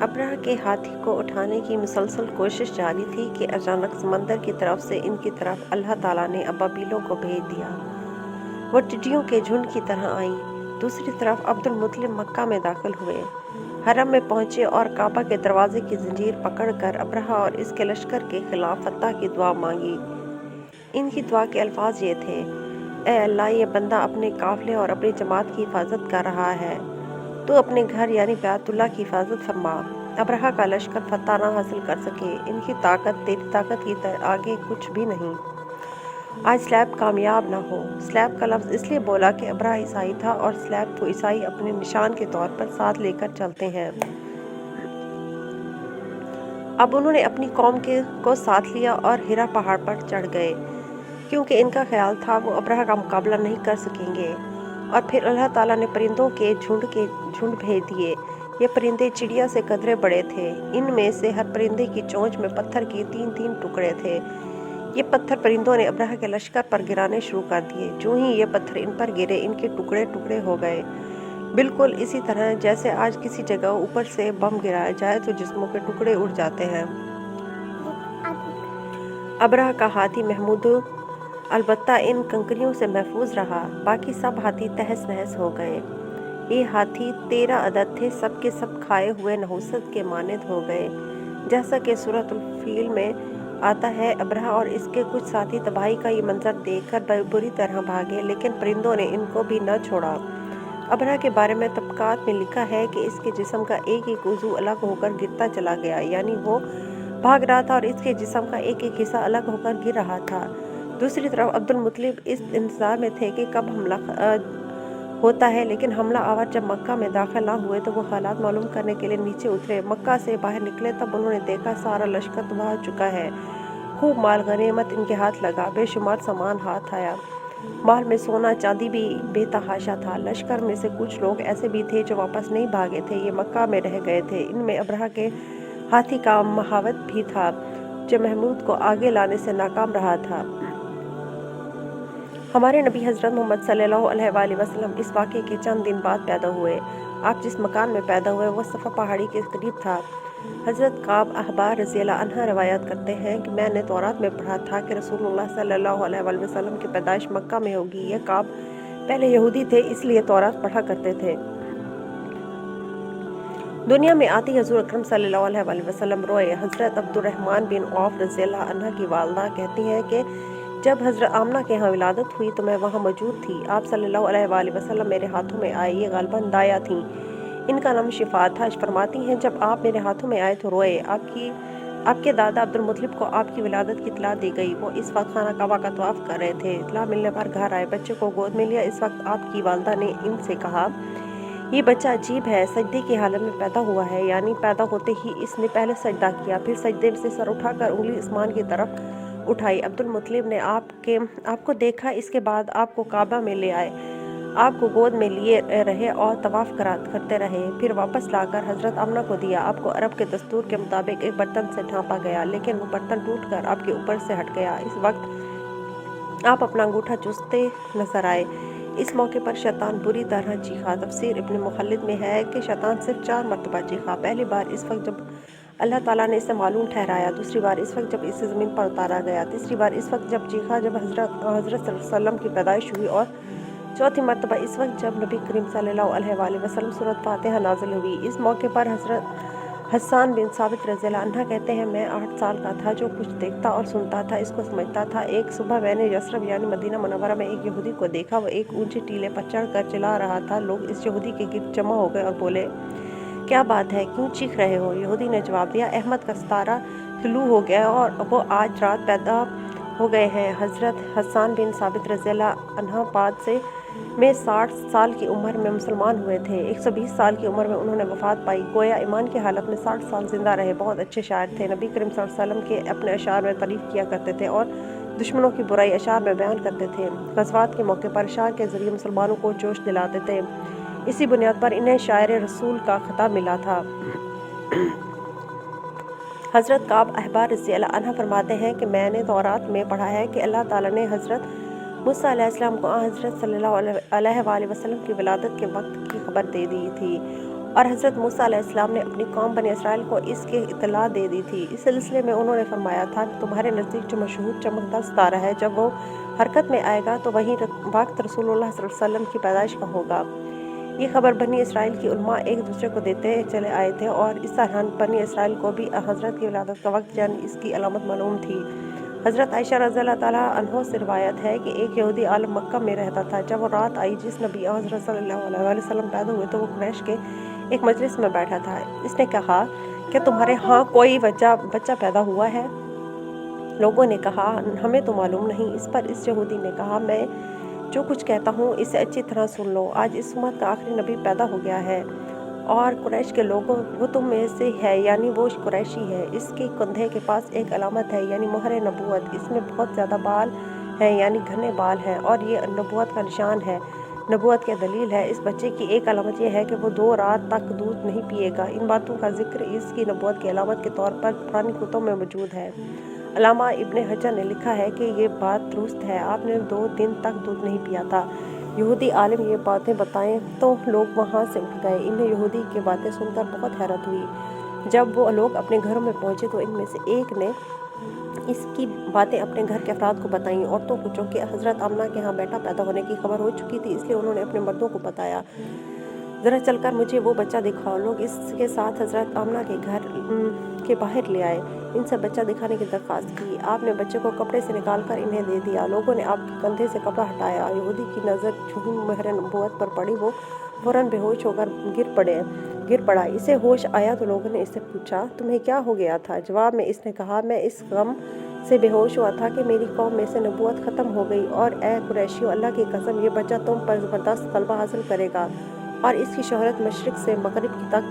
अब्रहा के हाथी को उठाने की मुसलसल कोशिश जारी थी कि अचानक समंदर की तरफ से इनकी तरफ अल्लाह ताला ने अबाबीलों को भेज दिया। वो टिड्डियों के झुंड की तरह आईं। दूसरी तरफ अब्दुल मुत्तलिब मक्का में दाखिल हुए, हरम में पहुंचे और काबा के दरवाजे की जंजीर पकड़कर अब्रहा और इसके लश्कर के खिलाफ फतह की दुआ मांगी। इनकी दुआ के अल्फाज ये थे: ए अल्लाह, ये बंदा अपने काफिले और अपनी जमात की हिफाजत कर रहा है, तो अपने घर यानी बैतुल्लाह की हिफाजत फरमा। अब्रहा का लश्कर फतह ना हासिल कर सके। इनकी ताकत तेरी ताकत की आगे कुछ भी नहीं। आज स्लैब कामयाब ना हो। स्लैब का लफ्ज़ इसलिए बोला कि अब्रहा ईसाई था और स्लैब को ईसाई अपने निशान के तौर पर साथ लेकर चलते हैं। अब उन्होंने अपनी कौम को साथ लिया और हिरा पहाड़ पर चढ़ गए, क्योंकि इनका ख्याल था वो अब्रहा का मुकाबला नहीं कर सकेंगे। और फिर अल्लाह ताला ने परिंदों के झुंड भेज दिए। ये परिंदे चिड़िया से कदरे बड़े थे। इनमें से हर परिंदे की चोंच में पत्थर के 3-3 टुकड़े थे। ये पत्थर परिंदों ने अब्रहा के लश्कर पर गिराने शुरू कर दिए। जो ही ये पत्थर इन पर गिरे, इनके टुकड़े टुकड़े हो गए, बिल्कुल इसी तरह जैसे आज किसी जगह ऊपर से बम गिराया जाए तो जिस्मों के टुकड़े उड़ जाते हैं। अब्रहा का हाथी महमूद अलबत्ता इन कंकरियों से महफूज रहा। बाकी सब हाथी तहस नहस हो गए। ये हाथी 13 अदद थे, सब के सब खाए हुए नहुसत के मानद हो गए। जैसा कि सूरतुल फील में आता है, अब्रहा और इसके कुछ साथी तबाही का ये मंजर देखकर बुरी तरह भागे, लेकिन परिंदों ने इनको भी न छोड़ा। अब्रहा के बारे में तबकात में लिखा है कि इसके जिस्म का एक एक उज़ू अलग होकर गिरता चला गया, यानी वो भाग रहा था और इसके जिस्म का एक एक हिस्सा अलग होकर गिर रहा था। दूसरी तरफ अब्दुल मुत्तलिब इस इंतज़ार में थे कि कब हमला होता है, लेकिन हमला आवर जब मक्का में दाखिल ना हुए तो वो हालात मालूम करने के लिए नीचे उतरे। मक्का से बाहर निकले तब उन्होंने देखा सारा लश्कर तबाह हो चुका है। खूब माल गनीमत इनके हाथ लगा, बेशुमार सामान हाथ आया। माल में सोना चांदी भी बेतहाशा था। लश्कर में से कुछ लोग ऐसे भी थे जो वापस नहीं भागे थे, ये मक्का में रह गए थे। इनमें अब्रहा के हाथी का महावत भी था, जो महमूद को आगे लाने से नाकाम रहा था। हमारे नबी हज़रत मोहम्मद सल्लल्लाहु अलैहि वसल्लम इस वाक़े के चंद दिन बाद पैदा हुए। आप जिस मकान में पैदा हुए वो सफ़ा पहाड़ी के करीब था। हज़रत काब अहबार रज़ियल्लाहु अन्हा रवायत करते हैं कि मैंने तौरात में पढ़ा था कि रसूलुल्लाह सल्लल्लाहु अलैहि वसल्लम की पैदाइश मक्का में होगी। यह काब पहले यहूदी थे, इसलिए तौरात पढ़ा करते थे। दुनिया में आती हज़ूर अकरम सल्लल्लाहु अलैहि वसल्लम रोए। हज़रत अब्दुर्रहमान बिन औफ रज़ियल्लाहु अन्हा की वालदा कहती हैं कि जब हज़रत आमना के यहाँ विलादत हुई तो मैं वहाँ मौजूद थी। आप सल्लल्लाहु अलैहि वसल्लम मेरे हाथों में आए। ये गालिबन दाया थीं, इनका नाम शिफा था। फरमाती हैं जब आप मेरे हाथों में आए तो रोए। आपके दादा अब्दुल मुत्तलिब को आपकी विलादत की इत्तला दी गई। वो इस वक्त खाना काबा का तवाफ़ कर रहे थे। इत्तला मिलने पर घर आए, बच्चे को गोद में लिया। इस वक्त आपकी वालदा ने इनसे कहा, ये बच्चा अजीब है, सजदे की हालत में पैदा हुआ है, यानी पैदा होते ही इसने पहले सजदा किया, फिर सजदे से सर उठाकर उंगली आसमान की तरफ उठाई। अब्दुल मुत्तलिब ने आपको देखा, इसके बाद आपको काबा में ले आए, आपको गोद में लिए रहे और तवाफ़ करते रहे, फिर वापस लाकर हज़रत आमना को दिया। आपको अरब के दस्तूर के मुताबिक एक बर्तन से ढांपा गया, लेकिन वो बर्तन टूटकर आपके ऊपर से हट गया। इस वक्त आप अपना अंगूठा चूसते नजर आए। इस मौके पर शैतान बुरी तरह चीखा। तफसीर इब्न मुखल्लिद में है कि शैतान सिर्फ 4 मरतबा चीखा। पहली बार इस वक्त जब अल्लाह ताला ने इसे मालूम ठहराया, दूसरी बार इस वक्त जब इसे ज़मीन पर उतारा गया, तीसरी बार इस वक्त जब चीखा जब हज़रत सल्लल्लाहु अलैहि वसल्लम की पैदाइश हुई, और चौथी मरतबा इस वक्त जब नबी करीम सल्लल्लाहु अलैहि वसल्लम सूरत फातिहा नाज़िल हुई। इस मौके पर हज़रत हस्सान बिन साबित रज़ियल्लाहु अन्हु कहते हैं, मैं 8 साल का था, जो कुछ देखता और सुनता था इसको समझता था। एक सुबह मैंने यसरब यानी मदीना मुनव्वरा में एक यहूदी को देखा। वो एक ऊंचे टीले पर चढ़कर चिल्ला रहा था। लोग इस यहूदी के गिर्द जमा हो गए और बोले, क्या बात है, क्यों चीख रहे हो? यहूदी ने जवाब दिया, अहमद का सितारा तुलू हो गया और वो आज रात पैदा हो गए हैं। हज़रत हस्सान बिन साबित रज़ियल्लाहु अन्हु बाद से में 60 साल की उम्र में मुसलमान हुए थे। 120 साल की उम्र में उन्होंने वफ़ात पाई। गोया ईमान की हालत में 60 साल जिंदा रहे। बहुत अच्छे शायर थे। नबी करीम सल्लल्लाहु अलैहि वसल्लम के अपने अशार में तारीफ़ किया करते थे और दुश्मनों की बुराई अशार में बयान करते थे। ग़ज़वात के मौके पर अशार के ज़रिए मुसलमानों को जोश दिलाते थे। इसी बुनियाद पर इन्हें शायर रसूल का खिताब मिला था। हज़रत काब अहबार रज़ियल्लाहु अन्हु फरमाते हैं कि मैंने तौरात में पढ़ा है कि अल्लाह ताला ने हज़रत मूसा अलैहिस्सलाम को हज़रत सल्लल्लाहु अलैहि वसल्लम की विलादत के वक्त की खबर दे दी थी। اور حضرت موسیٰ علیہ السلام نے اپنی قوم بنی اسرائیل کو اس کی اطلاع دے دی تھی۔ اس سلسلے میں انہوں نے فرمایا تھا کہ تمہارے نزدیک جو مشہور چمکدار ستارہ ہے، جب وہ حرکت میں آئے گا تو وہی وقت رسول اللہ صلی اللہ علیہ وسلم کی پیدائش کا ہوگا۔ یہ خبر بنی اسرائیل کی علماء ایک دوسرے کو دیتے چلے آئے تھے، اور اس طرح بنی اسرائیل کو بھی حضرت کی ولادت کا وقت یعنی اس کی علامت معلوم تھی۔ حضرت عائشہ رضی اللہ تعالیٰ عنہ سے روایت ہے کہ ایک یہودی عالم مکہ میں رہتا تھا۔ جب وہ رات آئی جس نبی حضرت صلی اللہ علیہ وسلم پیدا ہوئے تو وہ قریش کے ایک مجلس میں بیٹھا تھا۔ اس نے کہا کہ تمہارے ہاں کوئی بچہ پیدا ہوا ہے؟ لوگوں نے کہا ہمیں تو معلوم نہیں۔ اس پر اس یہودی نے کہا میں جو کچھ کہتا ہوں اسے اچھی طرح سن لو۔ آج اس امت کا آخری نبی پیدا ہو گیا ہے، اور قریش کے لوگوں وہ تم میں سے ہے، یعنی وہ قریشی ہے۔ اس کے کندھے کے پاس ایک علامت ہے، یعنی مہر نبوت۔ اس میں بہت زیادہ بال ہیں، یعنی گھنے بال ہیں، اور یہ نبوت کا نشان ہے، نبوت کی دلیل ہے۔ اس بچے کی ایک علامت یہ ہے کہ وہ 2 رات تک دودھ نہیں پیے گا۔ ان باتوں کا ذکر اس کی نبوت کی علامت کے طور پر پرانی کتب میں موجود ہے۔ علامہ ابن حجر نے لکھا ہے کہ یہ بات درست ہے، آپ نے 2 دن تک دودھ نہیں پیا تھا۔ یہودی عالم یہ باتیں بتائیں تو لوگ وہاں سے اٹھ گئے۔ انہیں یہودی کی باتیں سن کر بہت حیرت ہوئی۔ جب وہ لوگ اپنے گھروں میں پہنچے تو ان میں سے ایک نے اس کی باتیں اپنے گھر کے افراد کو بتائیں۔ عورتوں کو چونکہ حضرت آمنہ کے ہاں بیٹا پیدا ہونے کی خبر ہو چکی تھی، اس لیے انہوں نے اپنے مردوں کو بتایا، ذرا چل کر مجھے وہ بچہ دکھاؤ۔ لوگ اس کے ساتھ حضرت آمنہ کے گھر کے باہر لے آئے، ان سے بچہ دکھانے کی درخواست کی۔ آپ نے بچے کو کپڑے سے نکال کر انہیں دے دیا۔ لوگوں نے آپ کے کندھے سے کپڑا ہٹایا۔ یہودی کی نظر جو ہی مہر نبوت پر پڑی وہ فوراً بے ہوش ہو کر گر پڑا۔ اسے ہوش آیا تو لوگوں نے اس سے پوچھا تمہیں کیا ہو گیا تھا؟ جواب میں اس نے کہا میں اس غم سے بے ہوش ہوا تھا کہ میری قوم میں سے نبوت ختم ہو گئی، اور اے قریشیو اللہ کی قسم یہ بچہ تم پر زبردست غلبہ حاصل کرے گا، اور اس کی شہرت مشرق سے مغرب تک